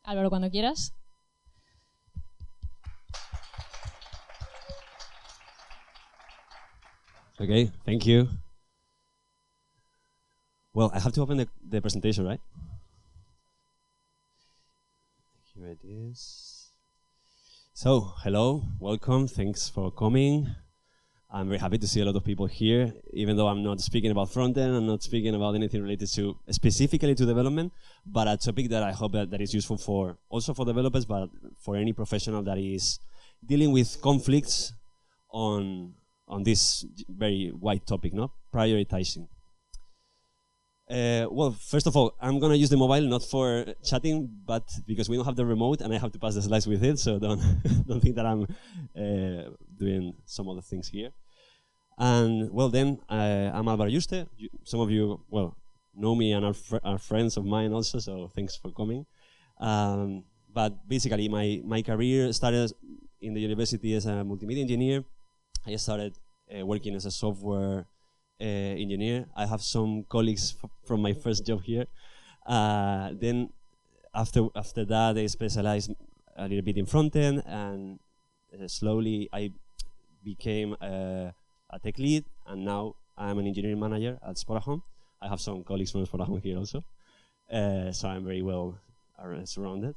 Álvaro, cuando quieras. Okay, thank you. Well, I have to open the presentation, right? Here it is. So, hello, welcome, thanks for coming. I'm very happy to see a lot of people here, even though I'm not speaking about Frontend, I'm not speaking about anything related to specifically to development, but a topic that I hope that is useful for also for developers, but for any professional that is dealing with conflicts on this very wide topic, no? Prioritizing. Well, first of all, I'm going to use the mobile not for chatting, but because we don't have the remote and I have to pass the slides with it, so don't think that I'm doing some other things here. And well, then I'm Álvaro Yuste. Some of you, well, know me and are friends of mine also, so thanks for coming. But basically, my career started in the university as a multimedia engineer. I started working as a software engineer. I have some colleagues from my first job here. Then after that, I specialized a little bit in Frontend, and slowly I became a tech lead, and now I'm an engineering manager at Spotahome. I have some colleagues from Spotahome here also, so I'm very well surrounded.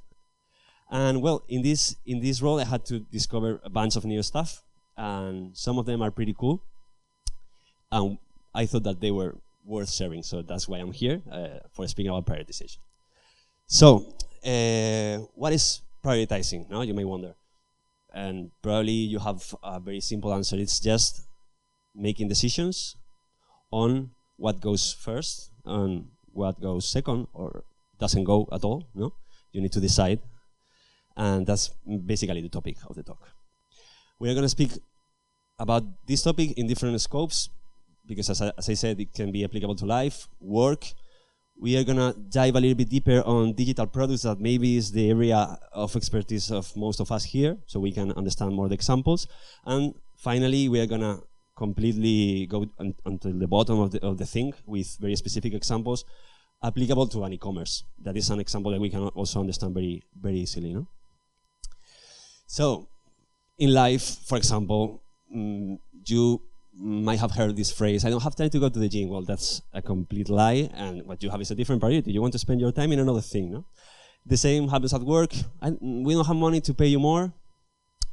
And well, in this role, I had to discover a bunch of new stuff, and some of them are pretty cool. And I thought that they were worth sharing, so that's why I'm here for speaking about prioritization. So, what is prioritizing? No, you may wonder, and probably you have a very simple answer. It's just making decisions on what goes first and what goes second, or doesn't go at all. No, you need to decide, and that's basically the topic of the talk. We are going to speak about this topic in different scopes, because as I said, it can be applicable to life, work. We are going to dive a little bit deeper on digital products that maybe is the area of expertise of most of us here, so we can understand more the examples. And finally, we are going to completely go until the bottom of the thing with very specific examples applicable to an e-commerce. That is an example that we can also understand very, very easily. No? So, in life, for example, you might have heard this phrase, I don't have time to go to the gym. Well, that's a complete lie, and what you have is a different priority. You want to spend your time in another thing. No? The same happens at work. We don't have money to pay you more,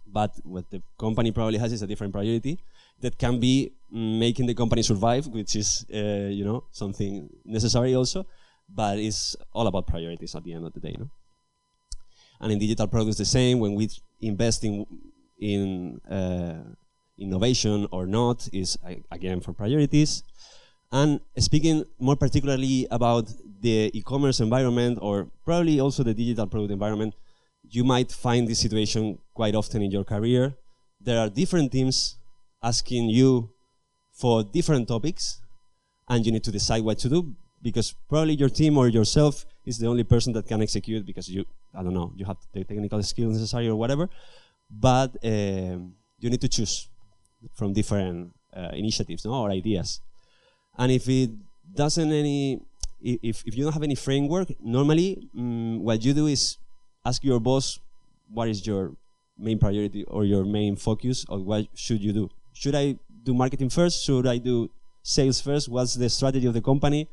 but what the company probably has is a different priority that can be making the company survive, which is you know, something necessary also, but it's all about priorities at the end of the day. No? And in digital products, the same. When we invest in innovation or not is, again, for priorities. And speaking more particularly about the e-commerce environment, or probably also the digital product environment, you might find this situation quite often in your career. There are different teams asking you for different topics, and you need to decide what to do, because probably your team or yourself is the only person that can execute, because you, I don't know, you have the technical skills necessary or whatever, but you need to choose from different initiatives, no, or ideas. And if it doesn't if you don't have any framework, normally what you do is ask your boss what is your main priority or your main focus, or what should you do. Should I do marketing first? Should I do sales first? What's the strategy of the company?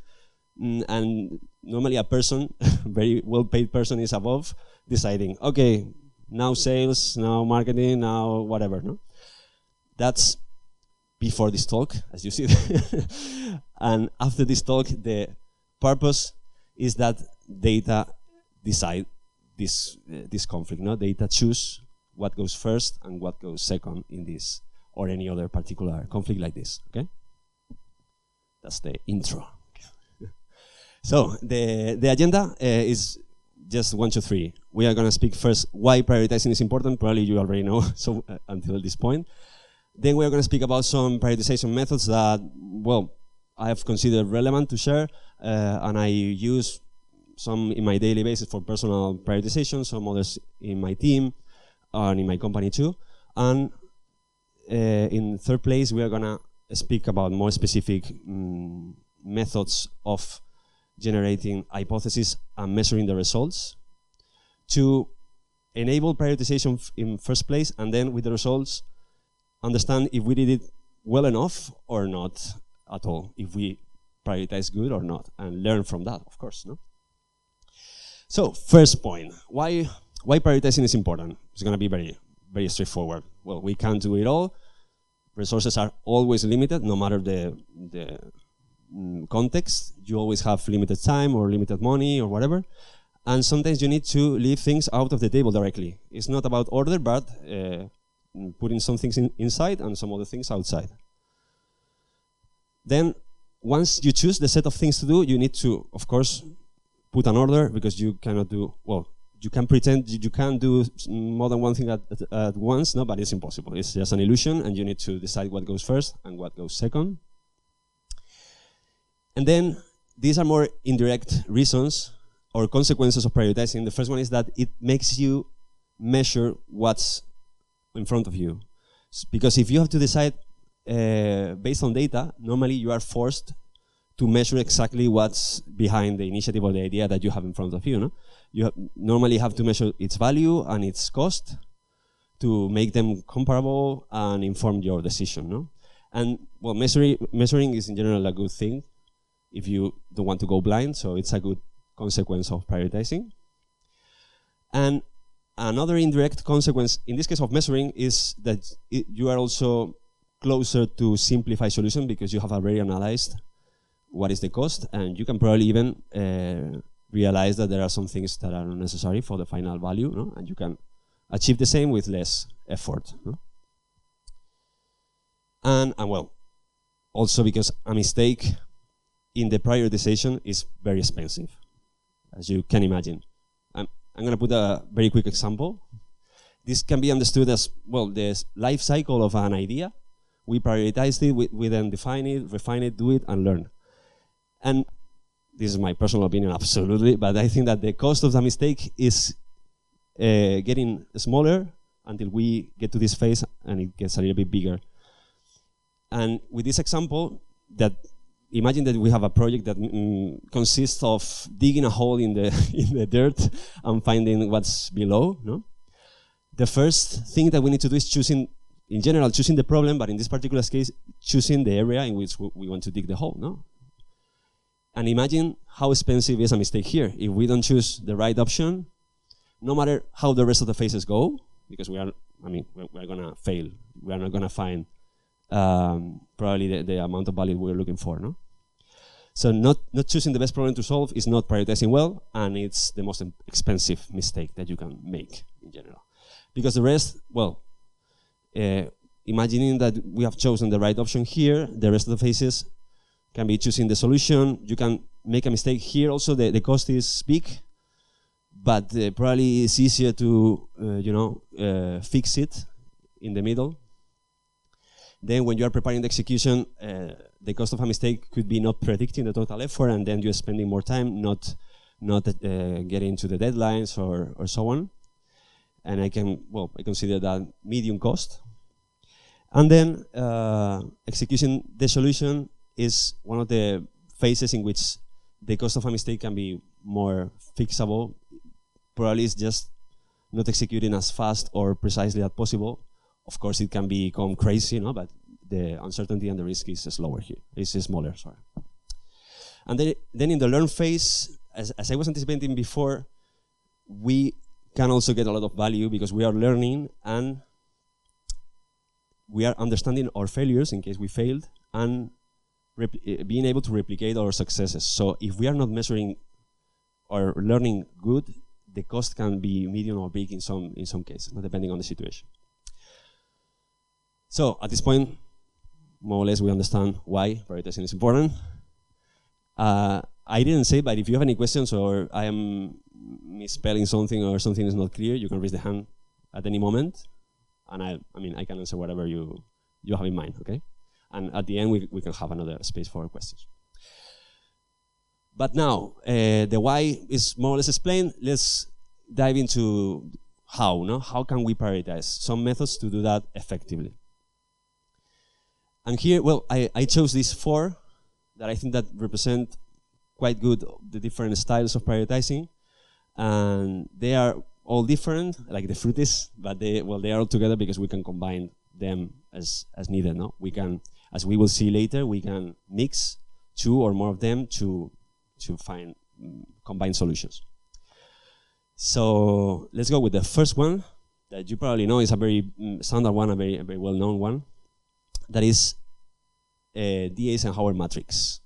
And normally a person, very well-paid person, is above deciding, okay, now sales, now marketing, now whatever, no? That's before this talk, as you see. And after this talk, the purpose is that data decide this conflict. No? Data choose what goes first and what goes second in this or any other particular conflict like this. Okay, that's the intro. So the agenda is just 1, 2, 3. We are going to speak first why prioritizing is important. Probably you already know. So until this point. Then we are going to speak about some prioritization methods that, well, I have considered relevant to share, and I use some in my daily basis for personal prioritization, some others in my team and in my company too. And in third place, we are going to speak about more specific methods of generating hypotheses and measuring the results, to enable prioritization in first place, and then with the results, understand if we did it well enough or not at all, if we prioritize good or not, and learn from that, of course. No? So, first point, why prioritizing is important? It's going to be very, very straightforward. Well, we can't do it all. Resources are always limited, no matter the context. You always have limited time or limited money or whatever. And sometimes you need to leave things out of the table directly. It's not about order, but putting some things inside and some other things outside. Then, once you choose the set of things to do, you need to, of course, put an order, because you cannot do, well, you can pretend you can do more than one thing at once, no, but it's impossible. It's just an illusion, and you need to decide what goes first and what goes second. And then, these are more indirect reasons or consequences of prioritizing. The first one is that it makes you measure what's in front of you. Because if you have to decide based on data, normally you are forced to measure exactly what's behind the initiative or the idea that you have in front of you. No? You normally have to measure its value and its cost to make them comparable and inform your decision. No? And well, measuring is in general a good thing if you don't want to go blind, so it's a good consequence of prioritizing. And another indirect consequence, in this case of measuring, is that you are also closer to simplify solution, because you have already analyzed what is the cost, and you can probably even realize that there are some things that are necessary for the final value, no? And you can achieve the same with less effort. No? And well, also because a mistake in the prioritization is very expensive, as you can imagine. I'm going to put a very quick example. This can be understood as, well, the life cycle of an idea. We prioritize it, we then define it, refine it, do it, and learn. And this is my personal opinion, absolutely, but I think that the cost of the mistake is getting smaller until we get to this phase and it gets a little bit bigger. And with this example, that imagine that we have a project that consists of digging a hole in the dirt and finding what's below. No? The first thing that we need to do is choosing the problem, but in this particular case, choosing the area in which we want to dig the hole. No? And imagine how expensive is a mistake here. If we don't choose the right option, no matter how the rest of the phases go, because we're going to fail. We are not going to find probably the amount of value we're looking for. No? So not choosing the best problem to solve is not prioritizing well, and it's the most expensive mistake that you can make in general. Because the rest, well, imagining that we have chosen the right option here, the rest of the phases can be choosing the solution. You can make a mistake here also. The cost is big, but probably it's easier to fix it in the middle. Then when you are preparing the execution, the cost of a mistake could be not predicting the total effort, and then you're spending more time not getting to the deadlines or so on. And I consider that medium cost. And then executing the solution is one of the phases in which the cost of a mistake can be more fixable. Probably it's just not executing as fast or precisely as possible. Of course, it can become crazy, no? But the uncertainty and the risk is slower here. It's smaller, sorry. And then in the learn phase, as I was anticipating before, we can also get a lot of value because we are learning and we are understanding our failures in case we failed and being able to replicate our successes. So if we are not measuring or learning good, the cost can be medium or big in some cases, depending on the situation. So at this point, more or less we understand why prioritizing is important. I didn't say, but if you have any questions or I am misspelling something or something is not clear, you can raise the hand at any moment, and I can answer whatever you have in mind, okay? And at the end, we can have another space for questions. But now, the why is more or less explained. Let's dive into how, no? How can we prioritize? Some methods to do that effectively. And here, well, I chose these 4 that I think that represent quite good the different styles of prioritizing. And they are all different, like the fruit is, but they are all together because we can combine them as needed. No, we can, as we will see later, we can mix 2 or more of them to find combined solutions. So let's go with the first one that you probably know is a very standard one, a very well-known one. That is the Eisenhower matrix.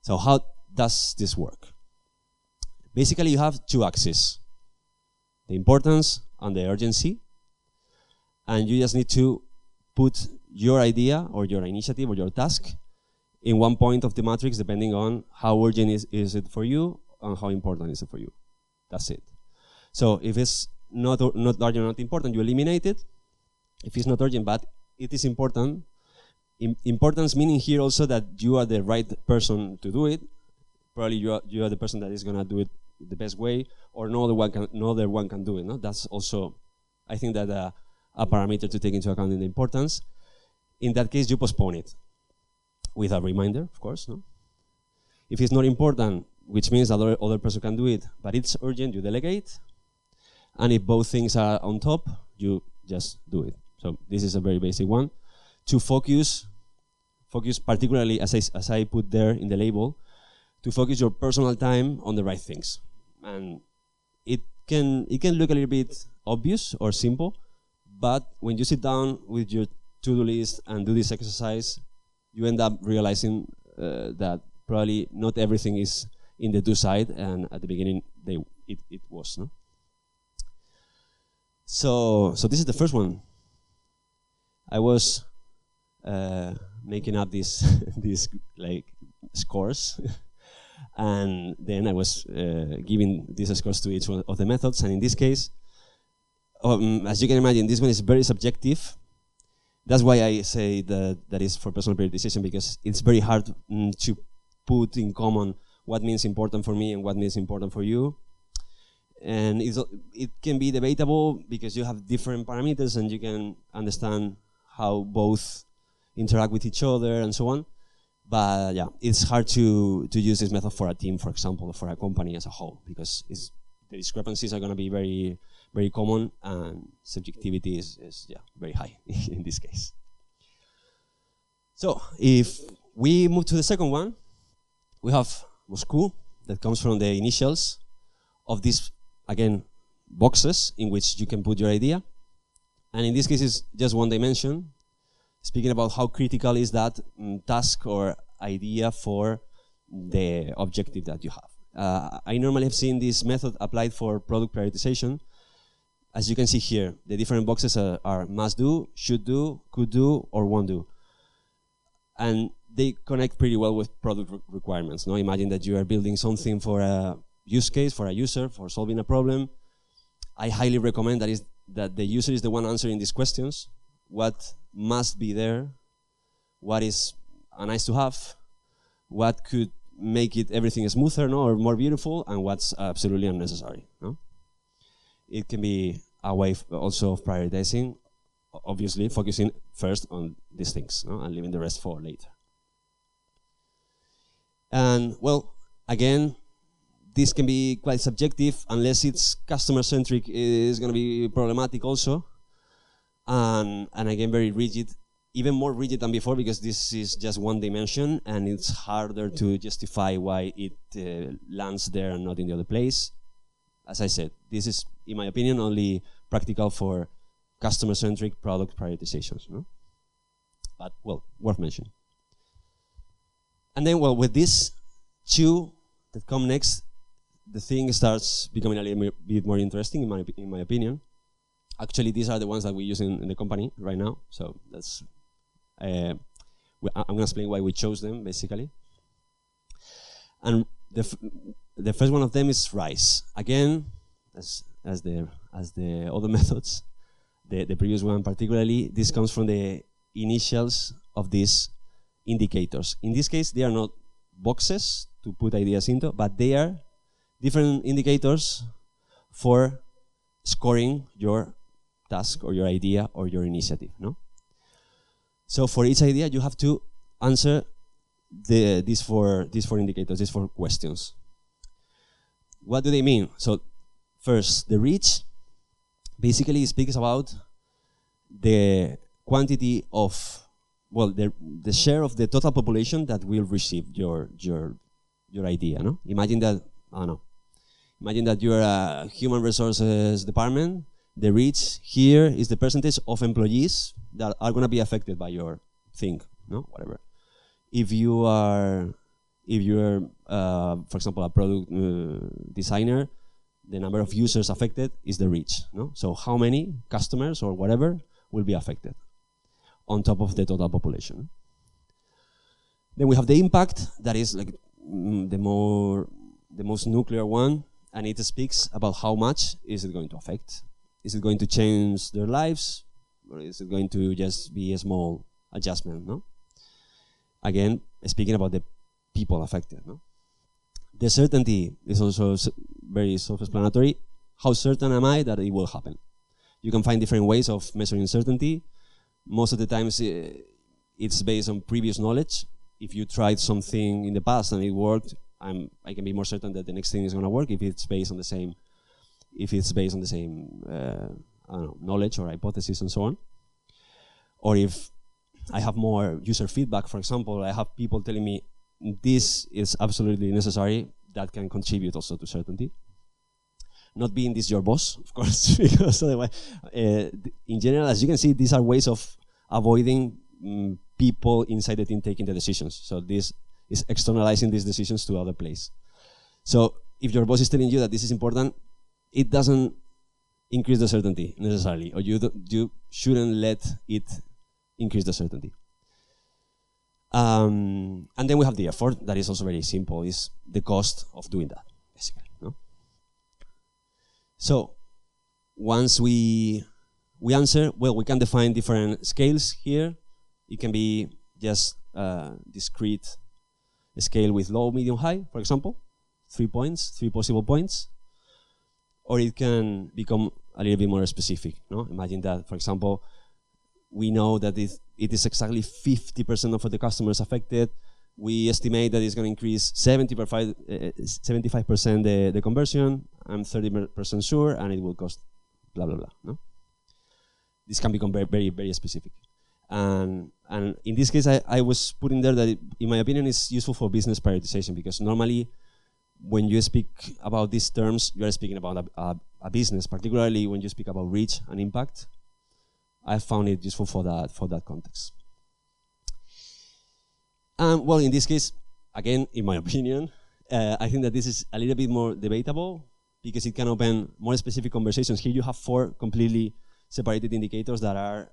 So how does this work? Basically, you have 2 axes, the importance and the urgency, and you just need to put your idea or your initiative or your task in one point of the matrix depending on how urgent is it for you and how important is it for you. That's it. So if it's not urgent or not important, you eliminate it. If it's not urgent but it is important, importance meaning here also that you are the right person to do it. Probably you are the person that is going to do it the best way, or no other one can do it. No? That's also, I think, that a parameter to take into account in the importance. In that case, you postpone it with a reminder, of course. No? If it's not important, which means that other person can do it, but it's urgent, you delegate. And if both things are on top, you just do it. So this is a very basic one. To focus particularly, as I put there in the label, to focus your personal time on the right things. And it can look a little bit obvious or simple, but when you sit down with your to-do list and do this exercise, you end up realizing that probably not everything is in the do side, and at the beginning it was. No? So this is the first one. I was making up these like scores. And then I was giving these scores to each one of the methods. And in this case, as you can imagine, this one is very subjective. That's why I say that is for personal prioritization, because it's very hard to put in common what means important for me and what means important for you. And it can be debatable because you have different parameters and you can understand how both interact with each other and so on. But yeah, it's hard to use this method for a team, for example, or for a company as a whole, because the discrepancies are going to be very, very common, and subjectivity is very high in this case. So if we move to the second one, we have Moscow, that comes from the initials of these, again, boxes in which you can put your idea. And in this case, it's just one dimension, speaking about how critical is that task or idea for the objective that you have. I normally have seen this method applied for product prioritization. As you can see here, the different boxes are must do, should do, could do, or won't do. And they connect pretty well with product requirements. No? Imagine that you are building something for a use case, for a user, for solving a problem. I highly recommend that the user is the one answering these questions. What must be there, what is a nice to have, what could make it everything smoother, no, or more beautiful, and what's absolutely unnecessary. No? It can be a way also of prioritizing, obviously focusing first on these things, no, and leaving the rest for later. And well, again, this can be quite subjective unless it's customer-centric. It's going to be problematic also. And again, very rigid, even more rigid than before, because this is just one dimension and it's harder to justify why it lands there and not in the other place. As I said, this is, in my opinion, only practical for customer-centric product prioritizations. No? But, well, worth mentioning. And then, well, with these two that come next, the thing starts becoming a little bit more interesting, in my opinion. Actually, these are the ones that we use in the company right now. So that's I'm going to explain why we chose them, basically. And the first one of them is RISE. Again, as the other methods, the previous one particularly, this comes from the initials of these indicators. In this case, they are not boxes to put ideas into, but they are different indicators for scoring your task or your idea or your initiative. No? So for each idea, you have to answer these four indicators, these four questions. What do they mean? So first, the reach basically speaks about the quantity of, well, the share of the total population that will receive your idea. No? Imagine that, I don't know, imagine that you're a human resources department. The reach here is the percentage of employees that are going to be affected by your thing, no, whatever. If you're, for example, a product designer, the number of users affected is the reach, no? So how many customers or whatever will be affected on top of the total population. Then we have the impact, that is like the most nuclear one, and it speaks about how much is it going to affect. Is it going to change their lives, or is it going to just be a small adjustment, no? Again, speaking about the people affected, no? The certainty is also very self-explanatory. How certain am I that it will happen? You can find different ways of measuring certainty. Most of the times it's based on previous knowledge. If you tried something in the past and it worked, I can be more certain that the next thing is going to work if it's based on the same, I don't know, knowledge or hypothesis and so on. Or if I have more user feedback, for example, I have people telling me this is absolutely necessary, that can contribute also to certainty. Not being this your boss, of course, because otherwise, in general, as you can see, these are ways of avoiding people inside the team taking the decisions. So this is externalizing these decisions to other place. So if your boss is telling you that this is important, it doesn't increase the certainty necessarily, or you shouldn't let it increase the certainty. And then we have the effort. That is also very simple. Is the cost of doing that, basically. No? So once we answer, well, we can define different scales here. It can be just a discrete scale with low, medium, high, for example, 3 points, 3 possible points. Or it can become a little bit more specific. No? Imagine that, for example, we know that it is exactly 50% of the customers affected. We estimate that it's going to increase 75% the conversion. I'm 30% sure, and it will cost blah, blah, blah. No? This can become very, very, very specific. And in this case, I was putting there that, in my opinion, it's useful for business prioritization, because normally when you speak about these terms, you are speaking about a business, particularly when you speak about reach and impact. I found it useful for that context. Well, in this case, again, in my opinion, I think that this is a little bit more debatable, because it can open more specific conversations. Here you have 4 completely separated indicators that are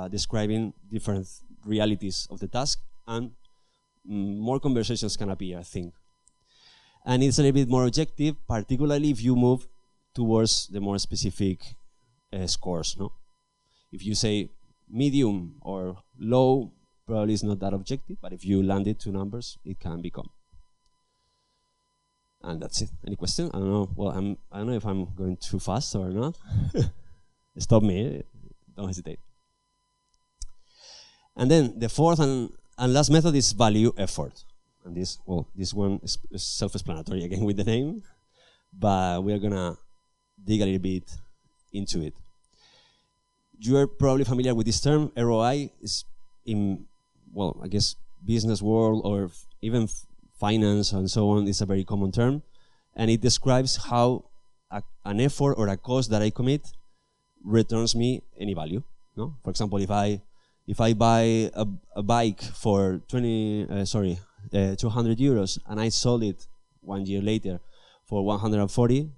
describing different realities of the task, and more conversations can appear, I think. And it's a little bit more objective, particularly if you move towards the more specific scores. No? If you say medium or low, probably it's not that objective, but if you land it to numbers, it can become. And that's it. Any question? I don't know. Well, I don't know if I'm going too fast or not. Stop me. Don't hesitate. And then the fourth and last method is value effort. And this one is self-explanatory again with the name, but we are gonna dig a little bit into it. You are probably familiar with this term. ROI is in, well, I guess business world or even finance and so on is a very common term, and it describes how an effort or a cost that I commit returns me any value. No? For example, if I buy a bike for 200 euros and I sold it 1 year later for 140,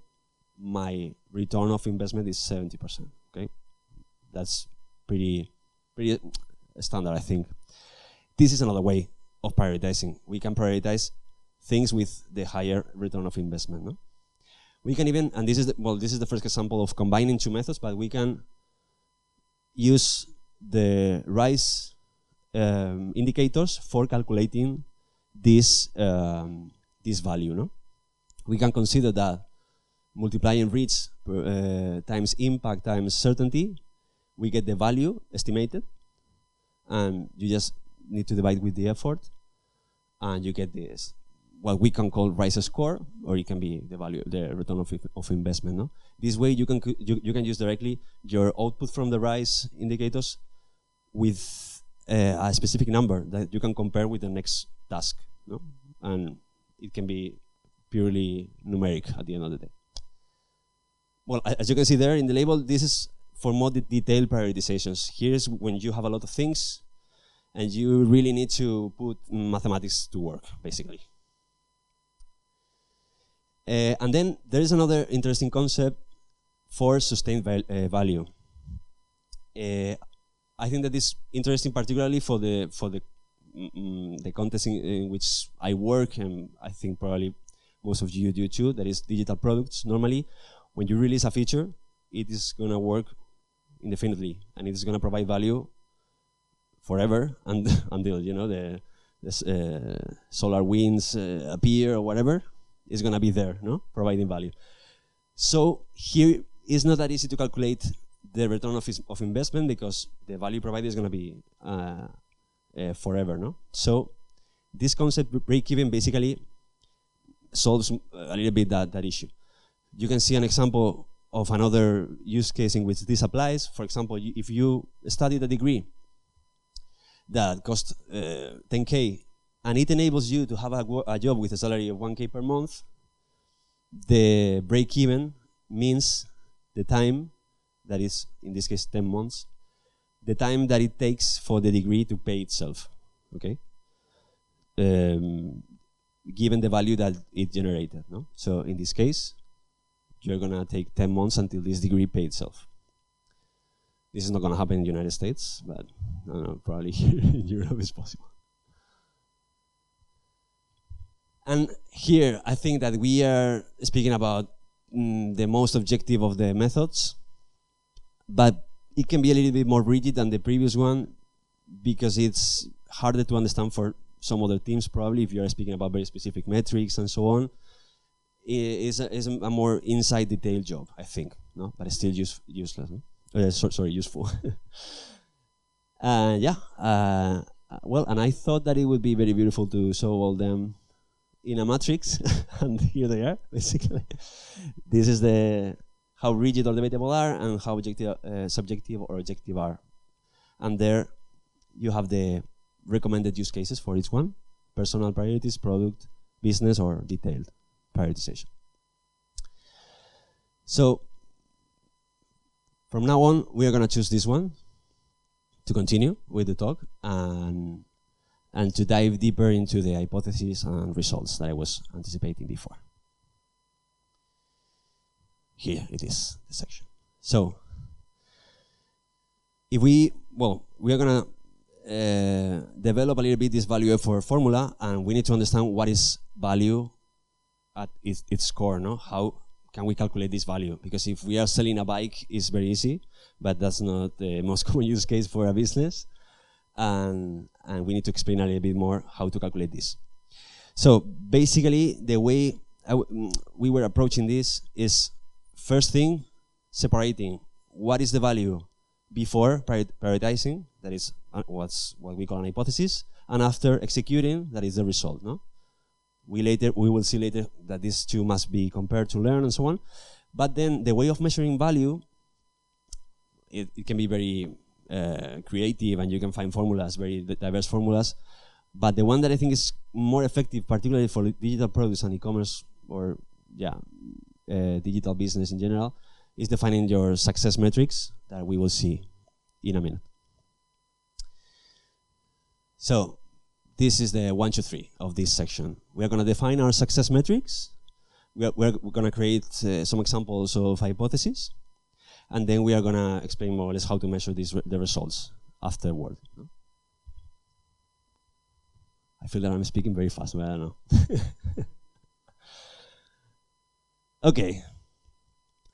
my return of investment is 70%. Okay, that's pretty standard, I think. This is another way of prioritizing. We can prioritize things with the higher return of investment. No? We can even, and this is the first example of combining 2 methods, but we can use the RISE indicators for calculating this value. No? We can consider that multiplying reach times impact times certainty, we get the value estimated, and you just need to divide with the effort, and you get this, what we can call rise score, or it can be the value, the return of investment. No? This way you can use directly your output from the rise indicators with a specific number that you can compare with the next task. No? And it can be purely numeric at the end of the day. Well, as you can see there in the label, this is for more detailed prioritizations. Here's when you have a lot of things and you really need to put mathematics to work, basically. And then there is another interesting concept for sustained value. I think that is interesting particularly for the context in which I work, and I think probably most of you do too, that is digital products. Normally, when you release a feature, it is going to work indefinitely, and it is going to provide value forever and until the solar winds appear or whatever. Is going to be there, no, providing value. So here it's not that easy to calculate the return of investment because the value provided is going to be forever, no. So this concept break-even basically solves a little bit that issue. You can see an example of another use case in which this applies. For example, if you studied a degree that costs 10K and it enables you to have a job with a salary of 1K per month, the break-even means the time, that is, in this case, 10 months, the time that it takes for the degree to pay itself, okay? Given the value that it generated, no? So in this case, you're gonna take 10 months until this degree pays itself. This is not gonna happen in the United States, but I don't know, probably here in Europe it's possible. And here, I think that we are speaking about the most objective of the methods, but it can be a little bit more rigid than the previous one because it's harder to understand for some other teams, probably, if you are speaking about very specific metrics and so on. It's a more inside detail job, I think, no? But it's still useless, no? Sorry, useful. Yeah, well, and I thought that it would be very beautiful to show all them in a matrix, and here they are, basically. This is how rigid or debatable are and how subjective or objective are. And there you have the recommended use cases for each one: personal priorities, product, business, or detailed prioritization. So from now on, we are going to choose this one to continue with the talk and to dive deeper into the hypotheses and results that I was anticipating before. Here it is, the section. So, if we are going to develop a little bit this value effort formula, and we need to understand what is value at its core, no? How can we calculate this value? Because if we are selling a bike, it's very easy, but that's not the most common use case for a business. And we need to explain a little bit more how to calculate this. So basically, the way we were approaching this is, first thing, separating what is the value before prioritizing, that is what we call an hypothesis, and after executing, that is the result. No, we will see later that these two must be compared to learn and so on. But then the way of measuring value, it can be very creative, and you can find formulas, very diverse formulas. But the one that I think is more effective, particularly for digital products and e-commerce, or digital business in general, is defining your success metrics that we will see in a minute. So this is the 1, 2, 3 of this section. We are going to define our success metrics. We're going to create some examples of hypotheses. And then we are going to explain more or less how to measure the results afterward. I feel that I'm speaking very fast, but I don't know. Okay.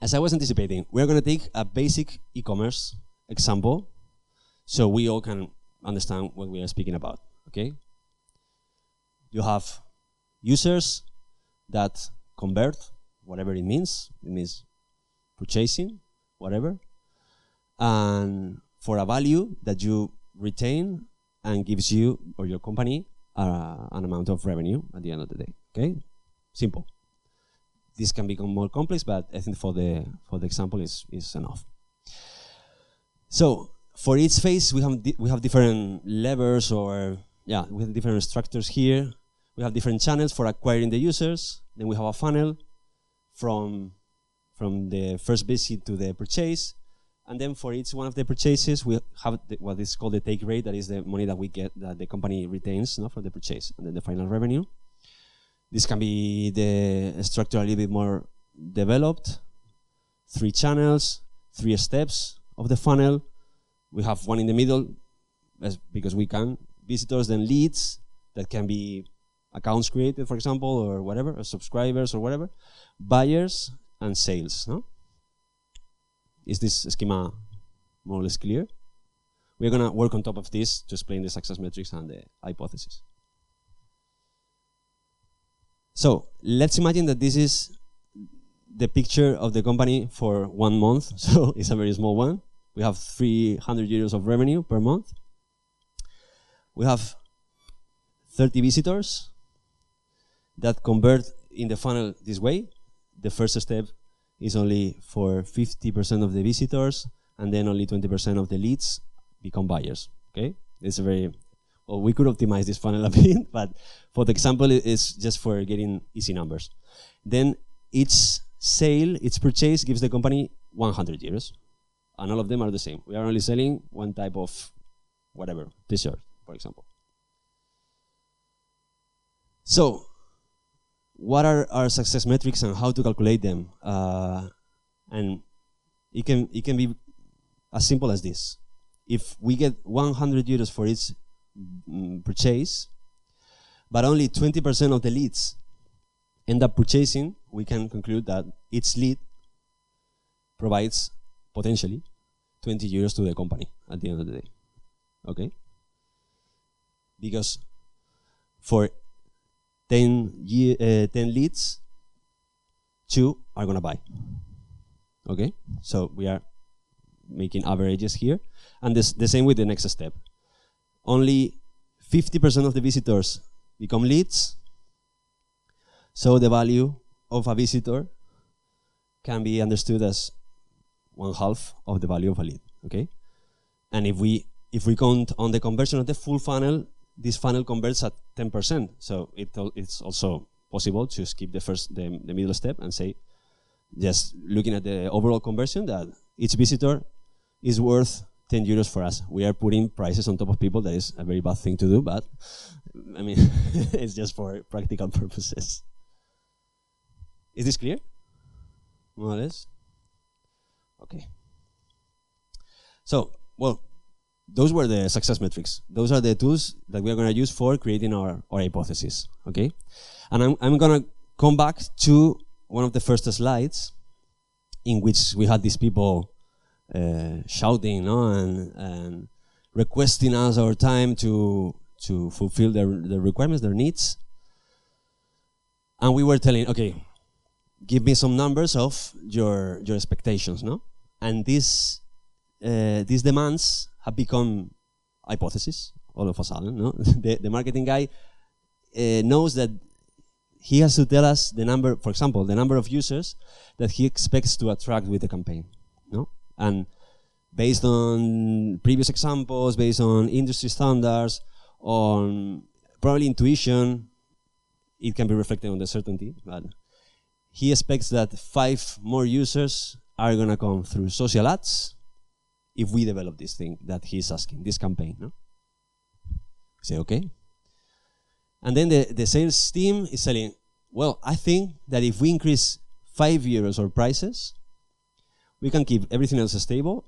As I was anticipating, we're going to take a basic e-commerce example so we all can understand what we are speaking about. Okay? You have users that convert, whatever it means. It means purchasing, whatever. And for a value that you retain and gives you or your company an amount of revenue at the end of the day. Okay, simple. This can become more complex, but I think for the example is enough. So for each phase, we have different levers, or we have different structures here. We have different channels for acquiring the users. Then we have a funnel from the first visit to the purchase. And then for each one of the purchases, we have what is called the take rate. That is the money that we get, that the company retains, no, from the purchase, and then the final revenue. This can be the structure a little bit more developed. 3 channels, 3 steps of the funnel. We have one in the middle, because we can. Visitors, then leads, that can be accounts created, for example, or whatever, or subscribers, or whatever. Buyers, and sales. No? Is this schema more or less clear? We're going to work on top of this to explain the success metrics and the hypothesis. So let's imagine that this is the picture of the company for 1 month. So it's a very small one. We have 300 euros of revenue per month. We have 30 visitors that convert in the funnel this way. The first step is only for 50% of the visitors, and then only 20% of the leads become buyers. Okay, it's a very well. We could optimize this funnel a bit, but for the example, it's just for getting easy numbers. Then each sale, each purchase gives the company 100 euros, and all of them are the same. We are only selling one type of whatever T-shirt, for example. So, what are our success metrics and how to calculate them? And it can be as simple as this. If we get 100 euros for each purchase, but only 20% of the leads end up purchasing, we can conclude that each lead provides potentially 20 euros to the company at the end of the day. Okay? Because for 10 leads, 2 are going to buy. Okay? So we are making averages here. And the same with the next step. Only 50% of the visitors become leads. So the value of a visitor can be understood as 1/2 of the value of a lead. Okay? And if we count on the conversion of the full funnel, this funnel converts at 10%. So it's also possible to skip the middle step and say, just looking at the overall conversion, that each visitor is worth 10 euros for us. We are putting prices on top of people. That is a very bad thing to do, but I mean, it's just for practical purposes. Is this clear? More or less? Okay. So, well, those were the success metrics. Those are the tools that we are going to use for creating our hypothesis. Okay? And I'm going to come back to one of the first slides in which we had these people shouting, no, and requesting us our time to fulfill their requirements, their needs. And we were telling, okay, give me some numbers of your expectations, no? And these demands have become hypotheses all of a sudden, no? The marketing guy knows that he has to tell us the number, for example, the number of users that he expects to attract with the campaign, no? And based on previous examples, based on industry standards, on probably intuition, it can be reflected on the certainty, but he expects that 5 more users are going to come through social ads if we develop this thing that he's asking, this campaign. No? Say, okay. And then the sales team is saying, well, I think that if we increase 5 euros our prices, we can keep everything else stable.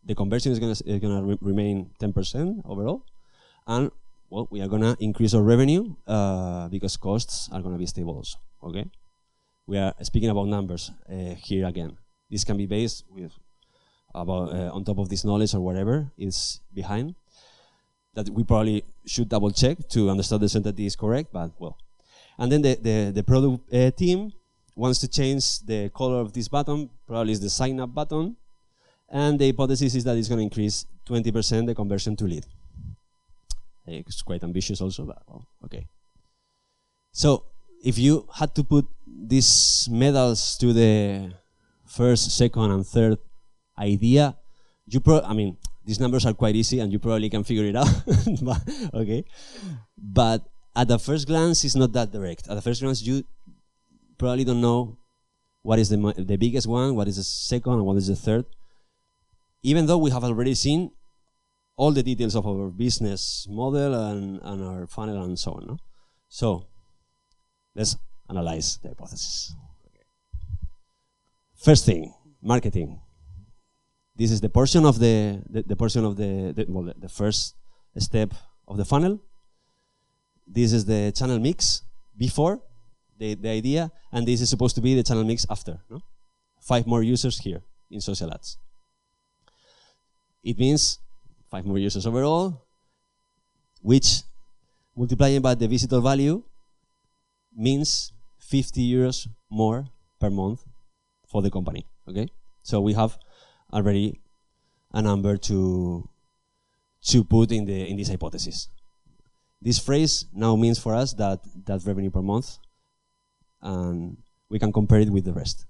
The conversion is going to remain 10% overall. And, well, we are going to increase our revenue because costs are going to be stable also. Okay? We are speaking about numbers here again. This can be based with on top of this knowledge or whatever is behind, that we probably should double check to understand the certainty is correct, but well. And then the product team wants to change the color of this button, probably is the sign up button, and the hypothesis is that it's going to increase 20% the conversion to lead. It's quite ambitious also, but well, okay. So if you had to put these medals to the first, second, and third idea, I mean, these numbers are quite easy, and you probably can figure it out. But, okay, but at the first glance, it's not that direct. At the first glance, you probably don't know what is the biggest one, what is the second, and what is the third. Even though we have already seen all the details of our business model and our funnel and so on. No? So let's analyze the hypothesis. Okay. First thing, marketing. This is the portion of the first step of the funnel. This is the channel mix before the idea, and this is supposed to be the channel mix after. No? 5 more users here in social ads. It means 5 more users overall, which multiplying by the visitor value means 50 euros more per month for the company. Okay, so we have already a number to put in this hypothesis. This phrase now means for us that revenue per month, and we can compare it with the rest.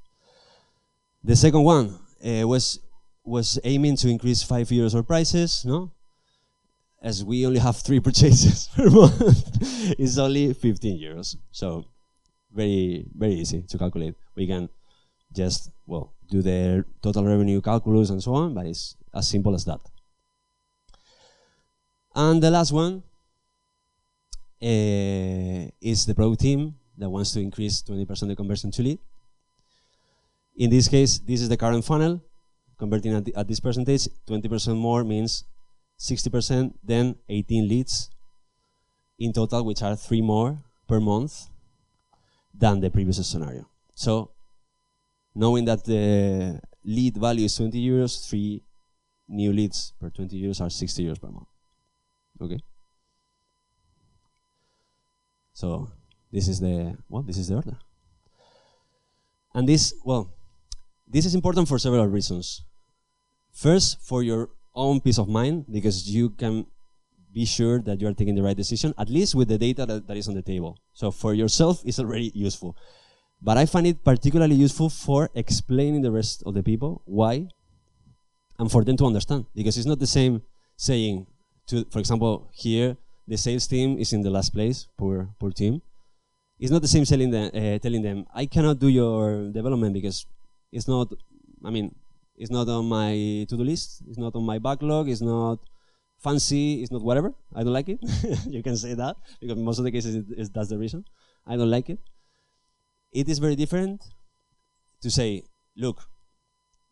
The second one was aiming to increase 5 euros our prices, no? As we only have 3 purchases per month, it's only 15 euros. So very, very easy to calculate. We can just, well, do the total revenue calculus and so on, but it's as simple as that. And the last one is the product team that wants to increase 20% the conversion to lead. In this case, this is the current funnel. Converting at this percentage, 20% more means 60%, then 18 leads in total, which are 3 more per month than the previous scenario. So knowing that the lead value is 20 euros, 3 new leads per 20 euros are 60 euros per month. Okay? So this is the order. And this is important for several reasons. First, for your own peace of mind, because you can be sure that you are taking the right decision, at least with the data that is on the table. So for yourself, it's already useful. But I find it particularly useful for explaining the rest of the people why, and for them to understand. Because it's not the same saying, for example, here, the sales team is in the last place, poor team. It's not the same telling them, I cannot do your development because it's not, it's not on my to-do list, it's not on my backlog, it's not fancy, it's not whatever, I don't like it. You can say that, because most of the cases that's the reason. I don't like it. It is very different to say, look,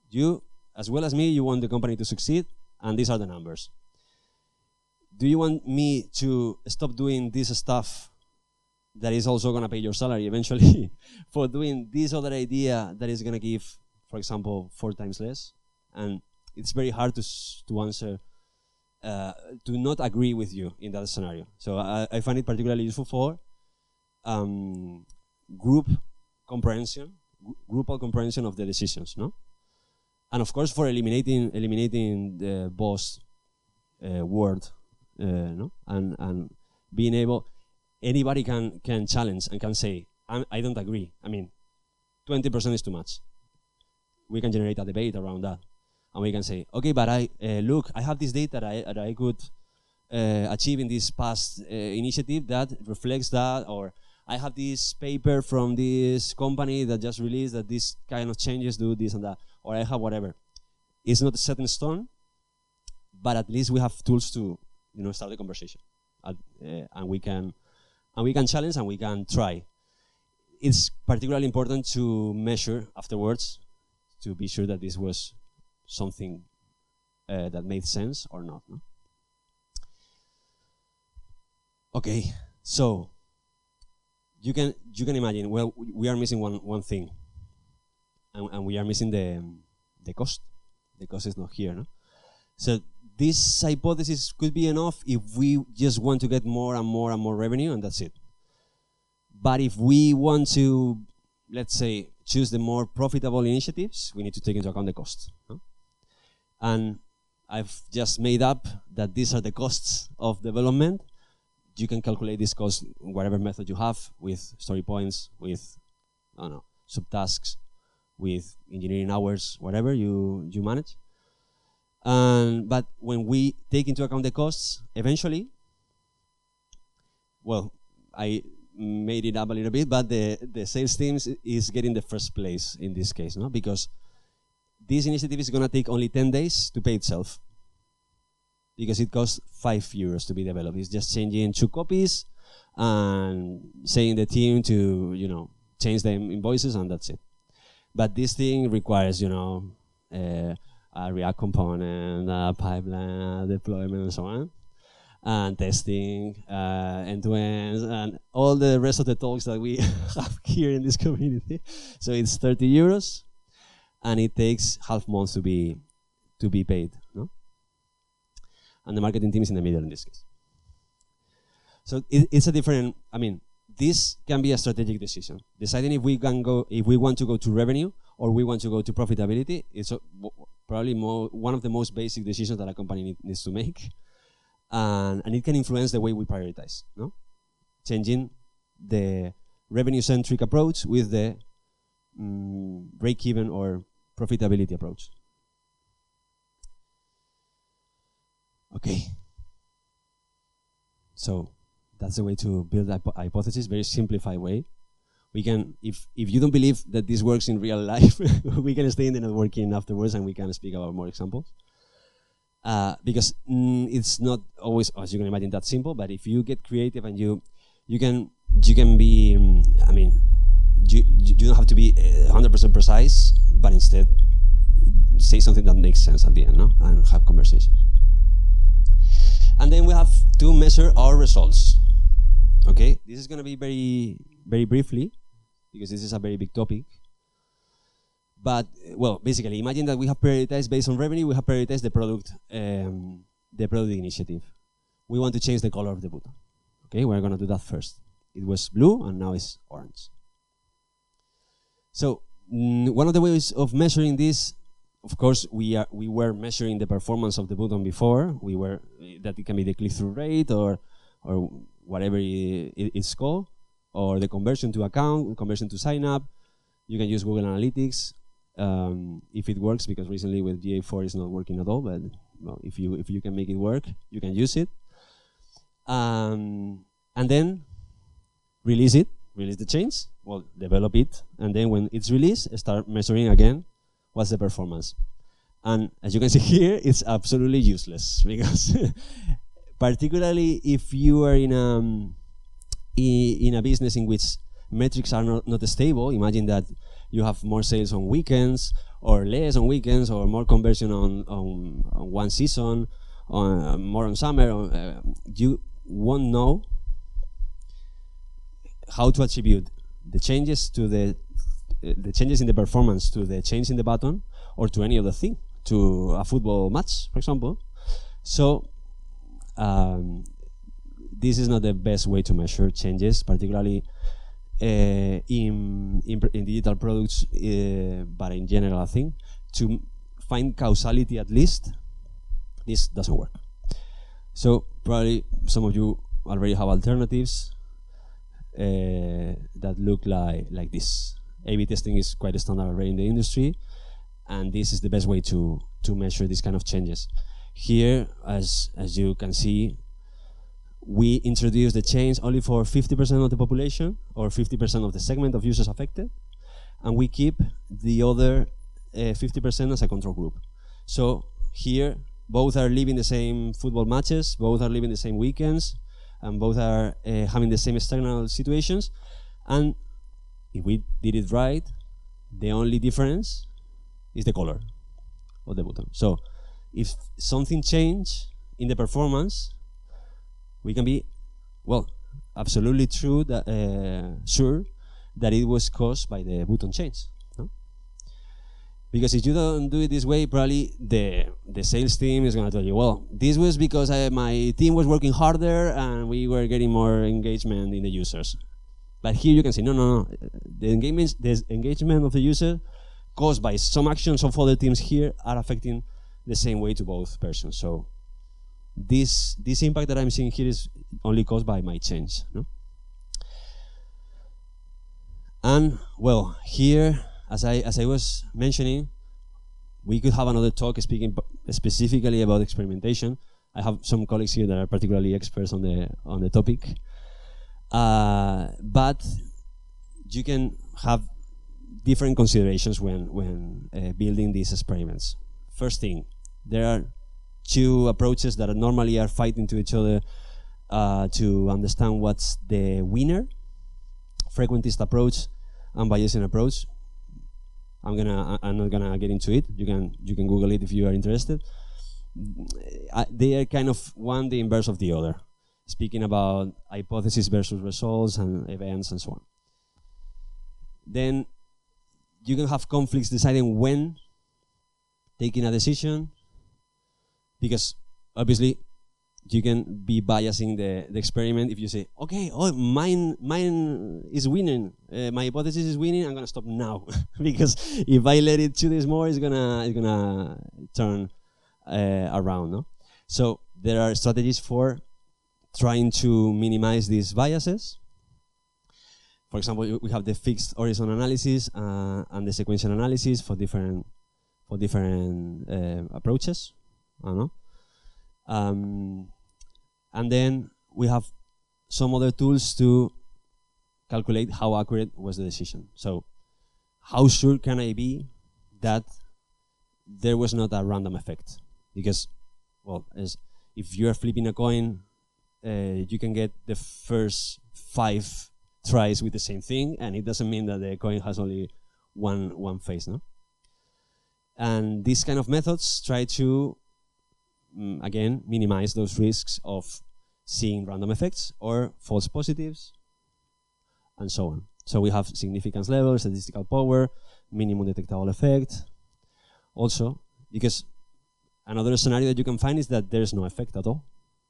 you, as well as me, you want the company to succeed, and these are the numbers. Do you want me to stop doing this stuff that is also going to pay your salary eventually for doing this other idea that is going to give, for example, 4 times less? And it's very hard to answer, to not agree with you in that scenario. So I find it particularly useful for groupal comprehension of the decisions, no? And of course for eliminating the boss word, no? And being able, anybody can challenge and can say, I don't agree. 20% is too much. We can generate a debate around that. And we can say, okay, but look, I have this data that I could achieve in this past initiative that reflects that, or I have this paper from this company that just released that this kind of changes do this and that, or I have whatever. It's not set in stone, but at least we have tools to start the conversation, and we can challenge and we can try. It's particularly important to measure afterwards to be sure that this was something that made sense or not. No? Okay, so you can imagine. Well, we are missing one thing, and we are missing the cost. The cost is not here, no? So this hypothesis could be enough if we just want to get more and more and more revenue, and that's it. But if we want to, let's say, choose the more profitable initiatives, we need to take into account the cost. No? And I've just made up that these are the costs of development, you can calculate this cost whatever method you have, with story points, with, I don't know, subtasks, with engineering hours, whatever you manage. But when we take into account the costs, eventually, well, I made it up a little bit, but the sales team is getting the first place in this case, no? Because this initiative is going to take only 10 days to pay itself, because it costs €5 to be developed. It's just changing 2 copies and saying the team to, change the invoices, and that's it. But this thing requires, a React component, a pipeline, a deployment, and so on, and testing, end-to-end, and all the rest of the talks that we have here in this community. So it's €30, and it takes half month to be paid, no? And the marketing team is in the middle in this case. So it's a different, this can be a strategic decision. Deciding if we want to go to revenue or we want to go to profitability, it's probably one of the most basic decisions that a company needs to make. And it can influence the way we prioritize, no? Changing the revenue-centric approach with the break-even or profitability approach. Okay. So that's the way to build a hypothesis, very simplified way. We can, if you don't believe that this works in real life, we can stay in the networking afterwards and we can speak about more examples. Because it's not always, as you can imagine, that simple, but if you get creative and you can be, you don't have to be 100% precise, but instead say something that makes sense at the end, no? And have conversations. And then we have to measure our results. Okay, this is going to be very, very briefly, because this is a very big topic. But, well, basically, imagine that we have prioritized based on revenue, we have prioritized the product initiative. We want to change the color of the button. Okay, we're going to do that first. It was blue, and now it's orange. So, one of the ways of measuring this, of course, we were measuring the performance of the button before. That it can be the click-through rate or whatever it's called, or the conversion to account, conversion to sign up. You can use Google Analytics if it works, because recently with GA4 it's not working at all. But well, if you can make it work, you can use it. And then release the change. Well, develop it, and then when it's released, start measuring again. What's the performance? And as you can see here, it's absolutely useless, because particularly if you are in a business in which metrics are not stable. Imagine that you have more sales on weekends, or less on weekends, or more conversion on one season, more on summer. You won't know how to attribute the changes to the changes in the performance to the change in the button, or to any other thing, to a football match, for example. So this is not the best way to measure changes, particularly in digital products, but in general, I think, to find causality at least, this doesn't work. So probably some of you already have alternatives that look like this. A/B testing is quite a standard already in the industry, and this is the best way to measure these kind of changes. Here, as you can see, we introduce the change only for 50% of the population, or 50% of the segment of users affected, and we keep the other 50% as a control group. So here, both are living the same football matches, both are living the same weekends, and both are having the same external situations. And if we did it right, the only difference is the color of the button. So if something changed in the performance, we can be, well, absolutely sure that it was caused by the button change. No? Because if you don't do it this way, probably the sales team is going to tell you, well, this was because my team was working harder and we were getting more engagement in the users. But here you can say, no. The engagement of the user caused by some actions of other teams here are affecting the same way to both persons. So this impact that I'm seeing here is only caused by my change. No? And well, here, as I was mentioning, we could have another talk speaking specifically about experimentation. I have some colleagues here that are particularly experts on the topic. But you can have different considerations when building these experiments. First thing, there are two approaches that normally are fighting to each other to understand what's the winner: frequentist approach and Bayesian approach. I'm not gonna get into it. You can Google it if you are interested. They are kind of one the inverse of the other, speaking about hypothesis versus results and events and so on. Then you can have conflicts deciding when taking a decision, because obviously you can be biasing the experiment if you say, okay, oh, mine is winning, my hypothesis is winning, I'm gonna stop now because if I let it 2 days more, it's gonna turn around. No? So there are strategies for trying to minimize these biases. For example, we have the fixed horizon analysis and the sequential analysis for different approaches. I don't know. And then we have some other tools to calculate how accurate was the decision. So how sure can I be that there was not a random effect? Because, well, if you're flipping a coin, you can get the first 5 tries with the same thing, and it doesn't mean that the coin has only one face, no? And these kind of methods try to, again, minimize those risks of seeing random effects or false positives, and so on. So we have significance level, statistical power, minimum detectable effect. Also, because another scenario that you can find is that there's no effect at all.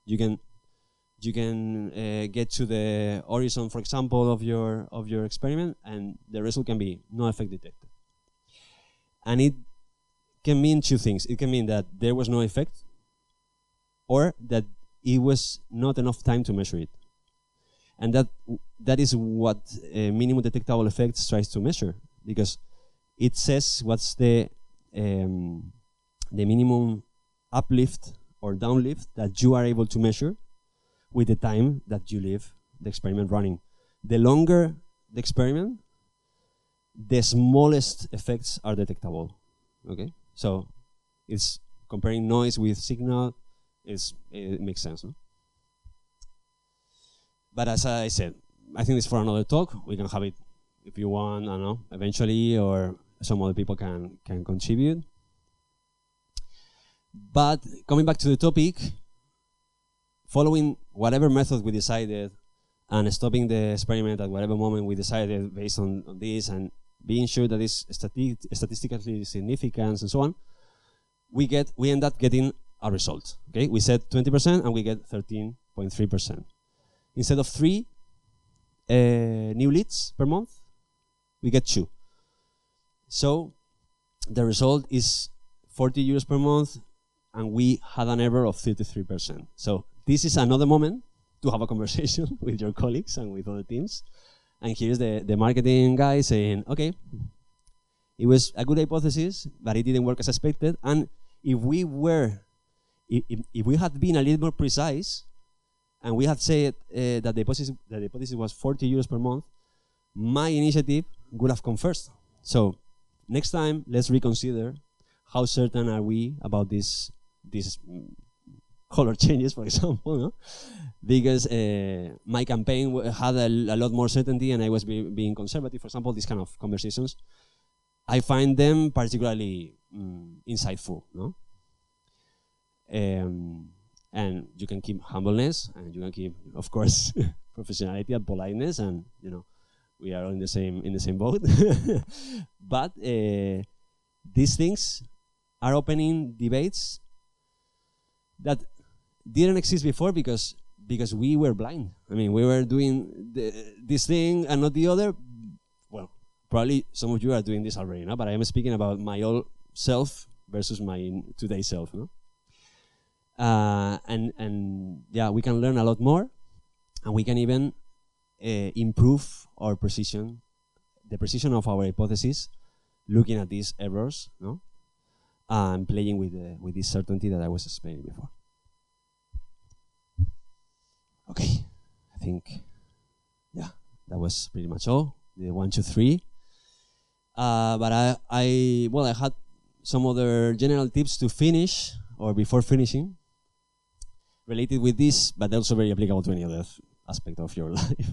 You can get to the horizon, for example, of your experiment, and the result can be no effect detected. And it can mean 2 things. It can mean that there was no effect, or that it was not enough time to measure it. And that is what minimum detectable effects tries to measure, because it says what's the minimum uplift or downlift that you are able to measure with the time that you leave the experiment running. The longer the experiment, the smallest effects are detectable. Okay, so it's comparing noise with signal. It makes sense, no? But as I said, I think it's for another talk. We can have it if you want, I don't know, eventually, or some other people can contribute. But coming back to the topic, following whatever method we decided and stopping the experiment at whatever moment we decided based on this, and being sure that it's statistically significant and so on, we end up getting a result. Okay, we said 20% and we get 13.3%. Instead of 3 new leads per month, we get 2. So the result is 40 euros per month, and we had an error of 33%. So this is another moment to have a conversation with your colleagues and with other teams. And here's the marketing guy saying, okay, it was a good hypothesis, but it didn't work as expected. And if we had been a little more precise, and we had said that the hypothesis was 40 euros per month, my initiative would have come first. So next time, let's reconsider how certain are we about these color changes, for example, no? Because my campaign had a lot more certainty, and I was being conservative. For example, these kind of conversations, I find them particularly insightful, no? And you can keep humbleness, and you can keep, of course, professionality and politeness, and we are all in the same boat. But these things are opening debates that didn't exist before because we were blind. I mean, we were doing this thing and not the other. Well, probably some of you are doing this already, no? But I am speaking about my old self versus my today self, no? And yeah, we can learn a lot more. And we can even improve our precision, the precision of our hypothesis, looking at these errors, no? And playing with this certainty that I was explaining before. Okay, I think, yeah, that was pretty much all. The 1, 2, 3. But I had some other general tips to finish, or before finishing, related with this, but also very applicable to any other aspect of your life.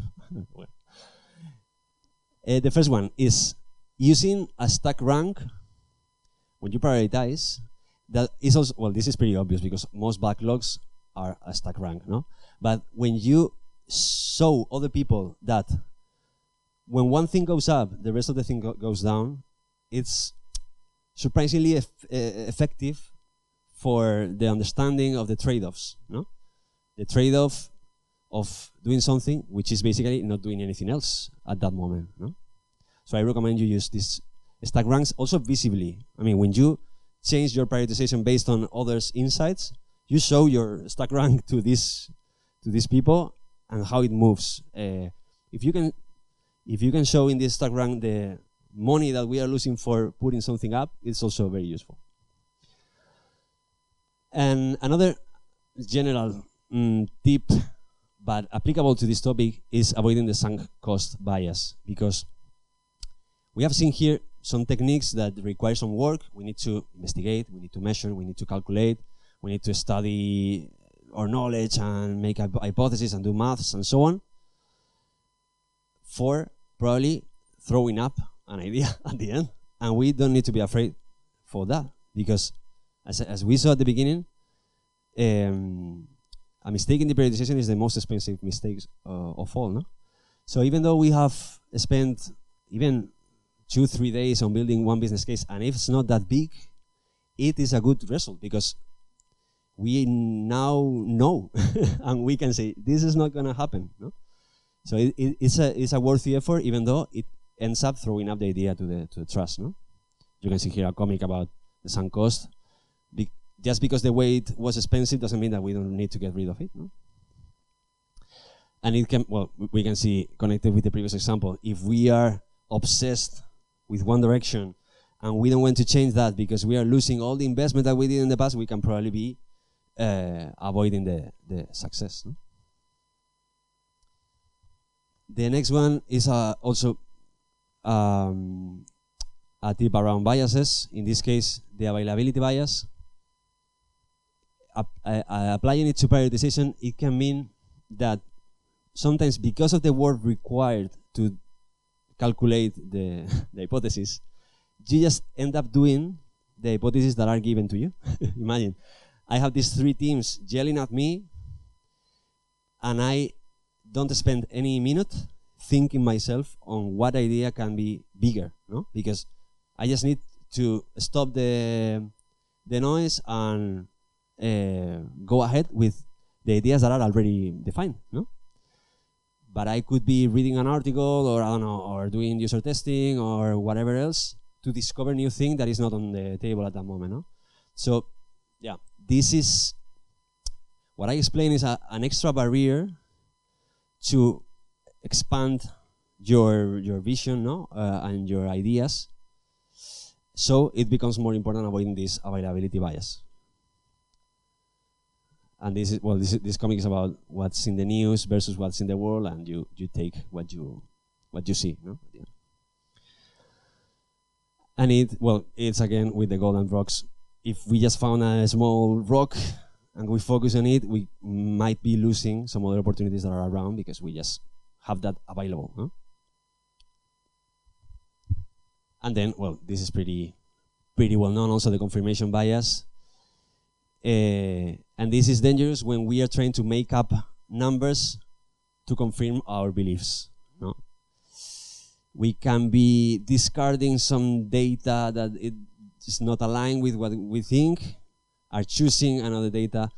Well, the first one is using a stack rank when you prioritize. That is also, well, this is pretty obvious because most backlogs are a stack rank, no? But when you show other people that when one thing goes up, the rest of the thing goes down, it's surprisingly effective for the understanding of the trade-offs, no? The trade-off of doing something which is basically not doing anything else at that moment, no? So I recommend you use these stack ranks also visibly. I mean, when you change your prioritization based on others' insights, you show your stack rank to these people and how it moves. If you can show in this stack rank the money that we are losing for putting something up, it's also very useful. And another general tip, but applicable to this topic, is avoiding the sunk cost bias, because we have seen here some techniques that require some work. We need to investigate, we need to measure, we need to calculate, we need to study our knowledge and make a hypothesis and do maths and so on, for probably throwing up an idea at the end. And we don't need to be afraid for that, because as we saw at the beginning, a mistake in the prioritization is the most expensive mistake of all, no? So even though we have spent even 2-3 days on building one business case, and if it's not that big, it is a good result, because we now know and we can say this is not going to happen, no? So it's a worthy effort, even though it ends up throwing up the idea to the trust, no? You can see here a comic about the sunk cost. Just because the weight was expensive doesn't mean that we don't need to get rid of it, no? And it can, well, we can see, connected with the previous example, if we are obsessed with one direction and we don't want to change that because we are losing all the investment that we did in the past, we can probably be avoiding the success, no? The next one is also a tip around biases. In this case, the availability bias. Applying it to prioritization, it can mean that sometimes, because of the work required to calculate the hypothesis, you just end up doing the hypotheses that are given to you. Imagine, I have these 3 teams yelling at me, and I don't spend any minute thinking myself on what idea can be bigger, no? Because I just need to stop the noise and go ahead with the ideas that are already defined, no? But I could be reading an article, or I don't know, or doing user testing or whatever else to discover new thing that is not on the table at that moment, no? So, yeah, this is what I explain is an extra barrier to expand your vision, no, and your ideas. So it becomes more important avoiding this availability bias. And this is, well, this comic is about what's in the news versus what's in the world, and you take what you see, no? Yeah. And it's again with the golden rocks. If we just found a small rock and we focus on it, we might be losing some other opportunities that are around because we just have that available, huh? And then, well, this is pretty well known also, the confirmation bias. And this is dangerous when we are trying to make up numbers to confirm our beliefs, no? We can be discarding some data that it is not aligned with what we think, are choosing another data,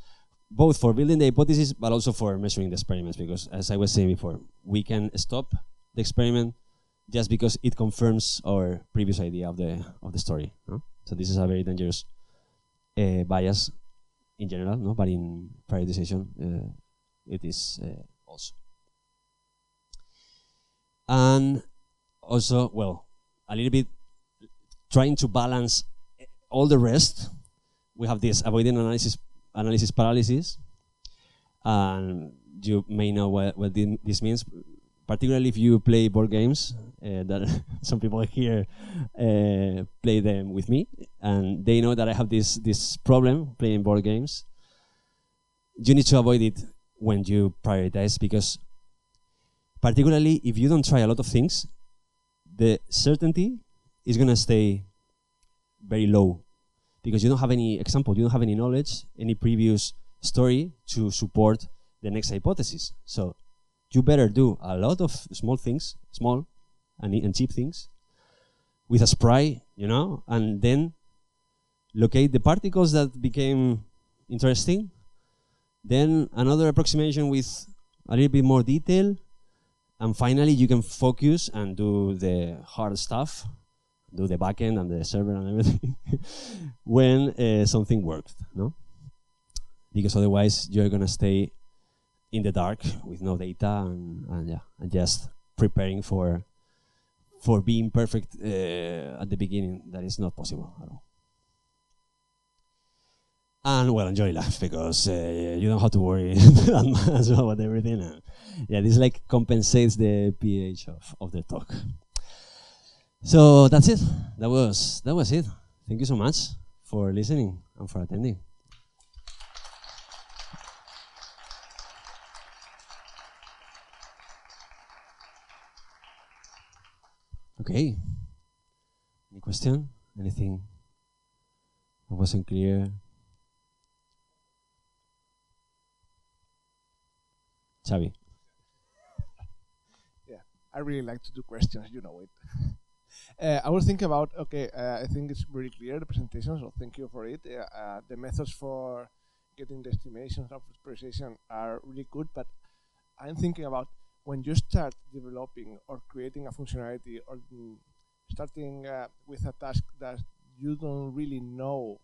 both for building the hypothesis but also for measuring the experiments, because as I was saying before, we can stop the experiment just because it confirms our previous idea of the story, no? So this is a very dangerous bias in general, no? But in prioritization, it is also. And also, well, a little bit trying to balance all the rest. We have this avoiding analysis paralysis, and you may know what this means, particularly if you play board games. That some people here play them with me, and they know that I have this problem playing board games. You need to avoid it when you prioritize, because particularly if you don't try a lot of things, the certainty is going to stay very low, because you don't have any example, you don't have any knowledge, any previous story to support the next hypothesis. So you better do a lot of small things, small and cheap things, with a spray, you know, and then locate the particles that became interesting. Then another approximation with a little bit more detail, and finally you can focus and do the hard stuff, do the backend and the server and everything when something works, no? Because otherwise you're gonna stay in the dark with no data and just preparing for being perfect at the beginning. That is not possible at all. And well, enjoy life, because you don't have to worry that much about everything. Yeah, this like compensates the pH of the talk. So that's it. That was it. Thank you so much for listening and for attending. Okay. Any question? Anything that wasn't clear? Xavi. Yeah, I really like to do questions, you know it. I was thinking about, okay, I think it's very clear, the presentation, so thank you for it. The methods for getting the estimations of precision are really good, but I'm thinking about when you start developing or creating a functionality or starting with a task that you don't really know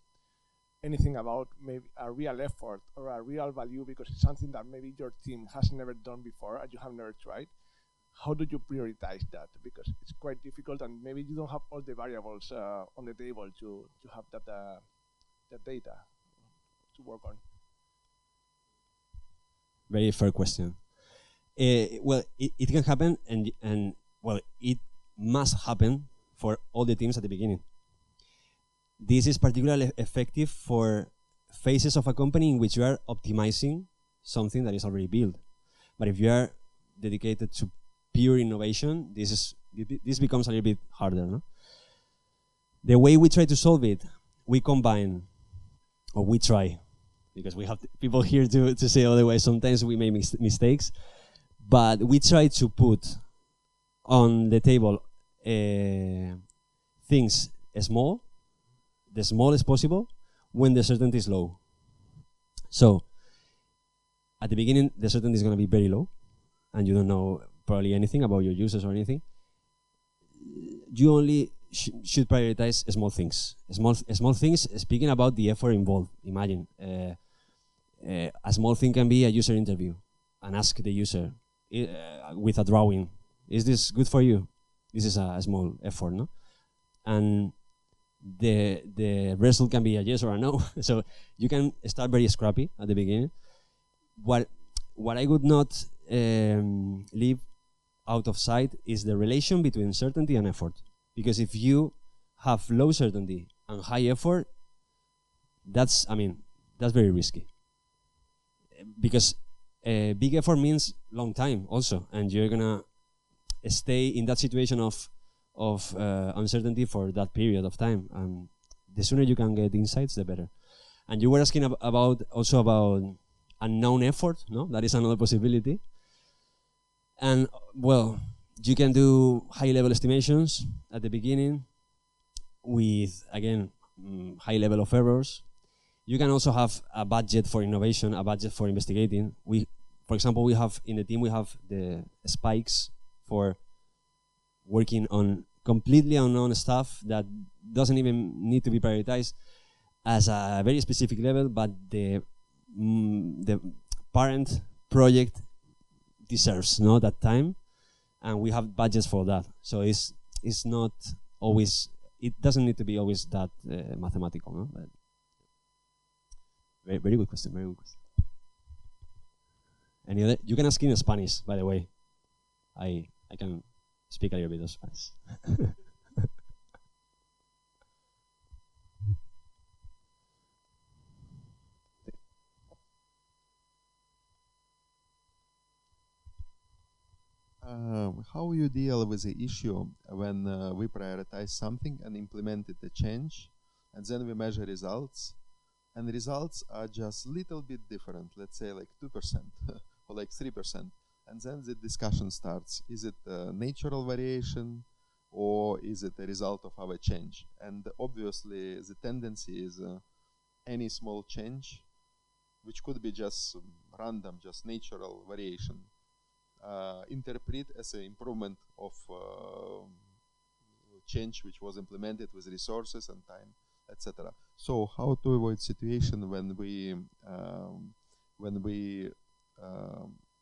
anything about, maybe a real effort or a real value, because it's something that maybe your team has never done before and you have never tried. How do you prioritize that? Because it's quite difficult, and maybe you don't have all the variables on the table to have that data to work on. Very fair question. Well, it can happen, and well, it must happen for all the teams at the beginning. This is particularly effective for phases of a company in which you are optimizing something that is already built. But if you are dedicated to pure innovation, this becomes a little bit harder, no? The way we try to solve it, we combine, or we try, because we have people here to say otherwise. Sometimes we make mistakes, but we try to put on the table things small, the smallest possible, when the certainty is low. So at the beginning, the certainty is going to be very low, and you don't know probably anything about your users or anything. You only should prioritize small things. Small things, speaking about the effort involved. Imagine a small thing can be a user interview, and ask the user with a drawing, is this good for you? This is a small effort, no? And the result can be a yes or a no. So you can start very scrappy at the beginning. What I would not leave out of sight is the relation between certainty and effort. Because if you have low certainty and high effort, that's very risky. Because big effort means long time also, and you're gonna stay in that situation of uncertainty for that period of time. And the sooner you can get insights, the better. And you were asking about unknown effort, no? That is another possibility. And well, you can do high-level estimations at the beginning with, again, high level of errors. You can also have a budget for innovation, a budget for investigating. For example, we have in the team, we have the spikes for working on completely unknown stuff that doesn't even need to be prioritized as a very specific level, but the parent project deserves that time, and we have budgets for that. So it's not always. It doesn't need to be always that mathematical, no? But very, very good question. Very good question. Any other? You can ask in Spanish, by the way. I can speak a little bit of Spanish. How you deal with the issue when we prioritize something and implemented a change, and then we measure results, and the results are just a little bit different, let's say like 2% or like 3%, and then the discussion starts. Is it a natural variation or is it a result of our change? And obviously the tendency is any small change, which could be just random, just natural variation, interpret as an improvement of change which was implemented with resources and time, etc. So how to avoid situation when we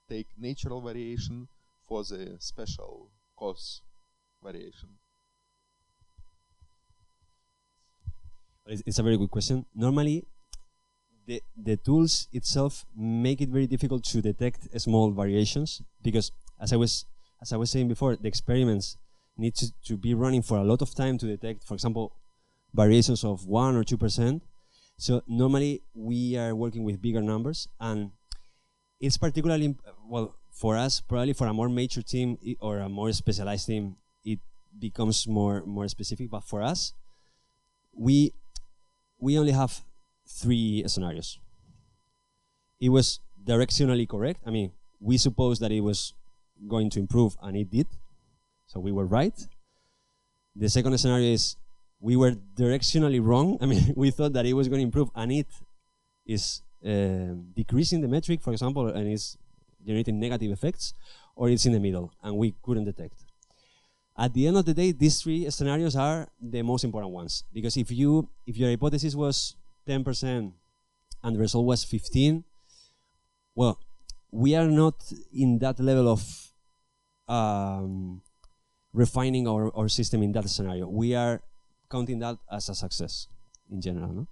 take natural variation for the special cause variation? It's a very good question. Normally, the tools itself make it very difficult to detect small variations because, as I was saying before, the experiments need to be running for a lot of time to detect, for example, variations of 1 or 2%. So normally we are working with bigger numbers, and it's particularly well for us. Probably for a more mature team or a more specialized team, it becomes more specific. But for us, we only have 3 scenarios. It was directionally correct. I mean, we supposed that it was going to improve, and it did. So we were right. The second scenario is we were directionally wrong. I mean, we thought that it was going to improve, and it is decreasing the metric, for example, and is generating negative effects, or it's in the middle, and we couldn't detect. At the end of the day, these 3 scenarios are the most important ones, because if your hypothesis was 10% and the result was 15, well, we are not in that level of refining our system in that scenario. We are counting that as a success in general, no?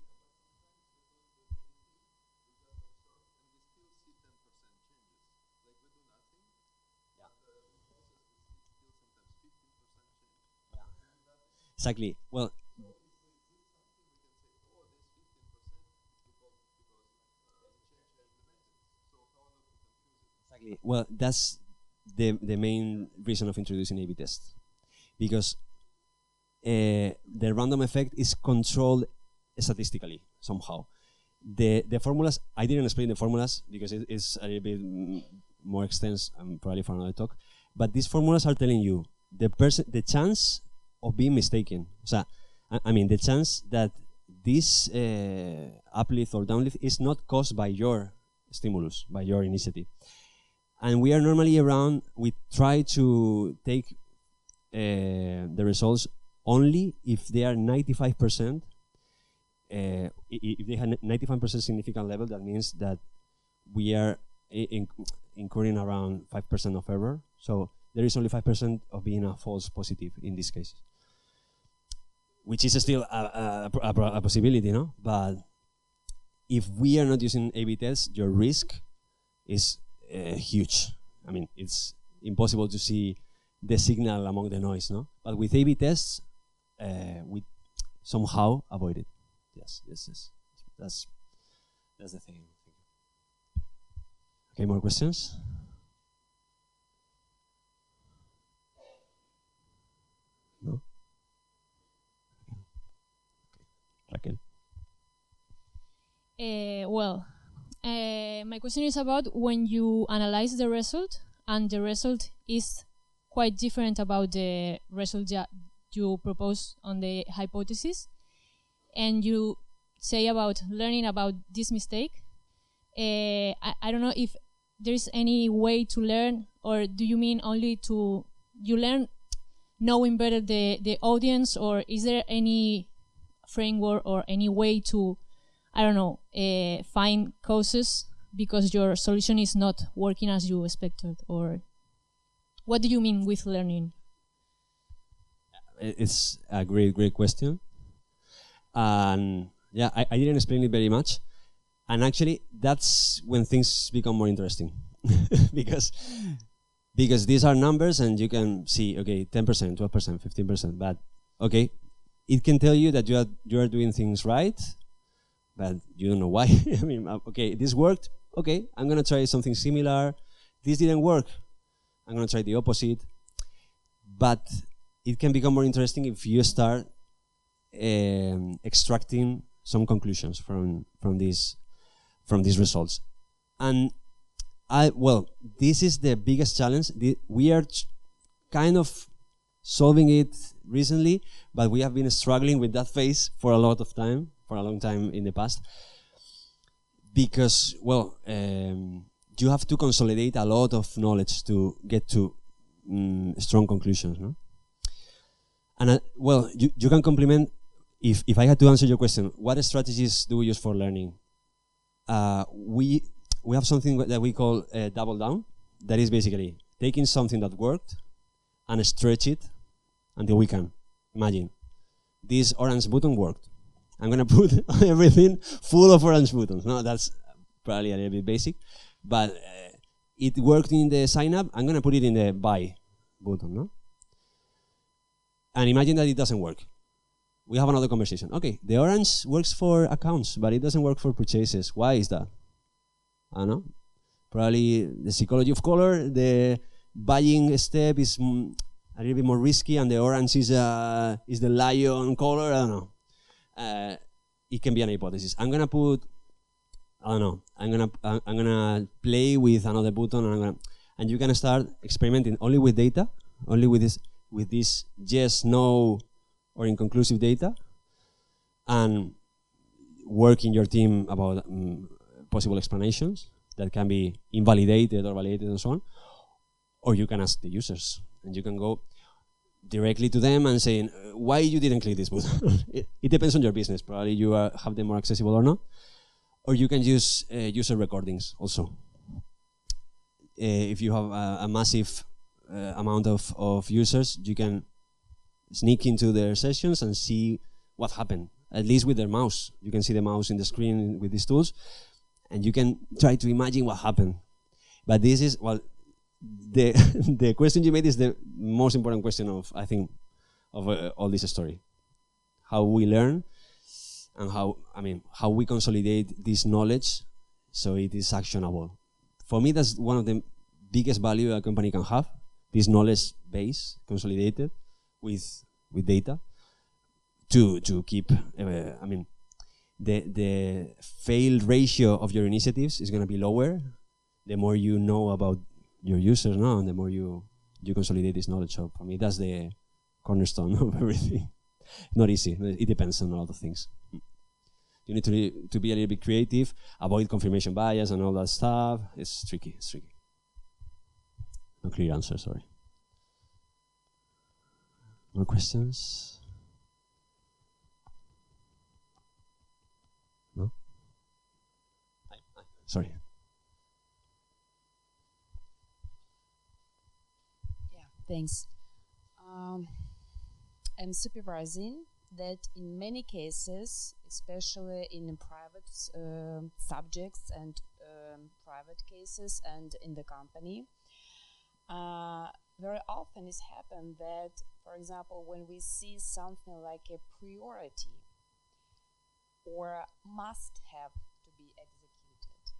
Exactly. Well, exactly. Well, that's the main reason of introducing A/B tests, because the random effect is controlled statistically somehow. The formulas, I didn't explain the formulas because it is a little bit more extensive, probably for another talk. But these formulas are telling you the chance of being mistaken. So, I mean, the chance that this uplift or downlift is not caused by your stimulus, by your initiative. And we are normally around, we try to take the results only if they are 95%. If they have 95% significant level, that means that we are incurring around 5% of error. So there is only 5% of being a false positive in this case, which is still a possibility, no? But if we are not using A/B tests, your risk is huge. I mean, it's impossible to see the signal among the noise, no? But with A/B tests, we somehow avoid it. Yes. That's the thing. Okay, more questions? No? Raquel? My question is about when you analyze the result, and the result is quite different about the result that you propose on the hypothesis, and you say about learning about this mistake. I don't know if there is any way to learn, or do you mean only to you learn knowing better the audience, or is there any framework or any way to, I don't know, find causes because your solution is not working as you expected? Or What do you mean with learning? It's a great question. And yeah, I didn't explain it very much. And actually, that's when things become more interesting. because these are numbers and you can see, okay, 10%, 12%, 15%, but okay, it can tell you that you are doing things right, but you don't know why. I mean, okay, this worked, okay, I'm gonna try something similar. This didn't work, I'm gonna try the opposite. But it can become more interesting if you start extracting some conclusions from these results. And this is the biggest challenge. We are kind of solving it recently, but we have been struggling with that phase for a long time in the past, because you have to consolidate a lot of knowledge to get to strong conclusions, no? And you can complement. If I had to answer your question, what strategies do we use for learning? We have something that we call double down. That is basically taking something that worked and stretch it until we can. Imagine, this orange button worked. I'm going to put everything full of orange buttons. No, that's probably a little bit basic. But it worked in the sign up. I'm going to put it in the buy button. No? And imagine that it doesn't work. We have another conversation. Okay, the orange works for accounts, but it doesn't work for purchases. Why is that? I don't know. Probably the psychology of color, the buying step is a little bit more risky, and the orange is the lion color. I don't know. It can be an hypothesis. I'm gonna put, I don't know. I'm gonna play with another button, and you can start experimenting only with data, only with this yes, no, or inconclusive data, and work in your team about possible explanations that can be invalidated or validated and so on. Or you can ask the users, and you can go directly to them and saying, why you didn't click this button? It depends on your business. Probably you have them more accessible or not. Or you can use user recordings also. If you have a massive amount of users, you can sneak into their sessions and see what happened, at least with their mouse. You can see the mouse in the screen with these tools, and you can try to imagine what happened. But this is, the question you made is the most important question of all this story. How we learn, and how we consolidate this knowledge so it is actionable. For me, that's one of the biggest value a company can have, this knowledge base consolidated with data to keep, the fail ratio of your initiatives is going to be lower the more you know about your users, no? And the more you consolidate this knowledge. So for me, that's the cornerstone of everything. Not easy. It depends on a lot of things. You need to be a little bit creative, avoid confirmation bias and all that stuff. It's tricky. No clear answer, sorry. More questions? No? Sorry. Yeah, thanks. I'm supervising that in many cases, especially in private subjects and private cases and in the company, very often it's happened that, for example, when we see something like a priority or must have to be executed,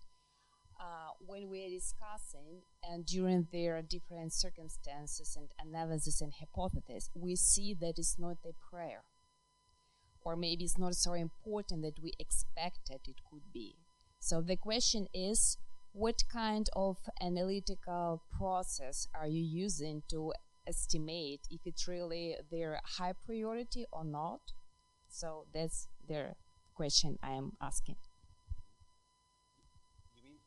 when we are discussing and during their different circumstances and analysis and hypothesis, we see that it's not a prayer, or maybe it's not so important that we expected it could be. So the question is, what kind of analytical process are you using to estimate if it's really their high priority or not? So that's the question I am asking. You mean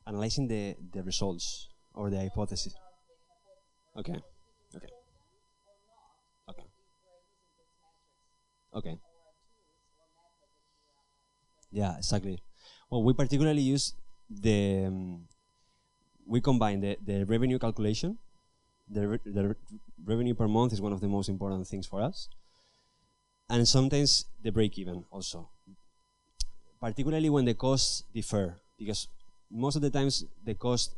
analyzing the results or the hypothesis? Okay. Yeah, exactly. Well, we particularly use the we combine the revenue calculation. The revenue per month is one of the most important things for us. And sometimes the break-even also. Particularly when the costs differ, because most of the times the cost,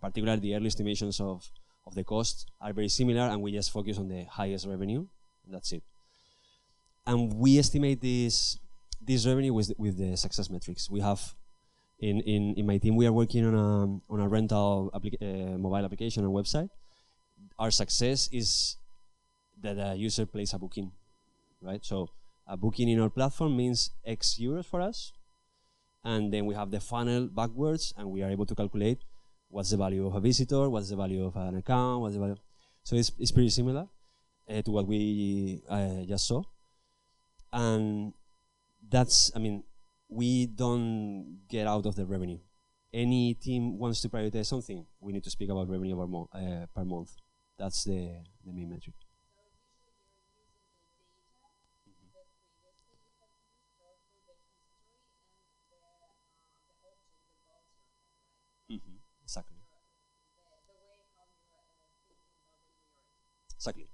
particularly the early estimations of the cost, are very similar, and we just focus on the highest revenue, and that's it. And we estimate this revenue with the success metrics. We have in my team, we are working on a rental mobile application and website. Our success is that a user places a booking, right? So a booking in our platform means X euros for us, and then we have the funnel backwards, and we are able to calculate what's the value of a visitor, what's the value of an account, what's the value. So it's pretty similar to what we just saw, and that's, I mean, we don't get out of the revenue. Any team wants to prioritize something, we need to speak about revenue per month. That's the main metric.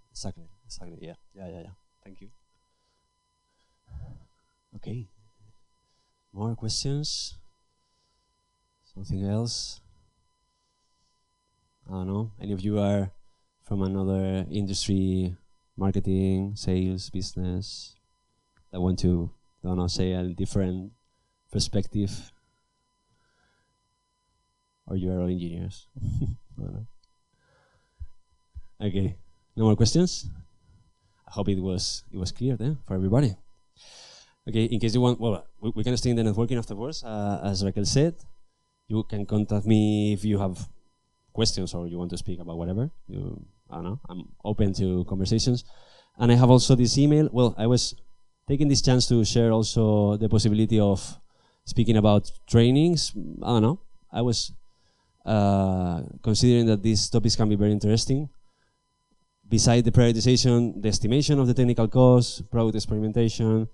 Exactly. Exactly. Yeah. Thank you. Okay. More questions? Something else? I don't know. Any of you are from another industry, marketing, sales, business, that want to, I don't know, say a different perspective? Or you are all engineers? I don't know. Okay. No more questions? I hope it was clear then for everybody. Okay, in case you want, well, we can stay in the networking afterwards. As Raquel said, you can contact me if you have questions or you want to speak about whatever. I don't know, I'm open to conversations. And I have also this email. Well, I was taking this chance to share also the possibility of speaking about trainings. I don't know, I was considering that these topics can be very interesting. Beside the prioritization, the estimation of the technical costs, product experimentation,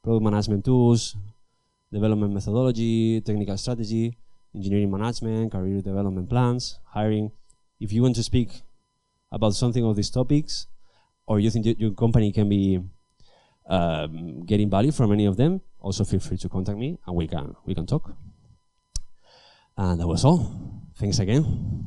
product management tools, development methodology, technical strategy, engineering management, career development plans, hiring. If you want to speak about something of these topics, or you think your company can be getting value from any of them, also feel free to contact me and we can talk. And that was all. Thanks again.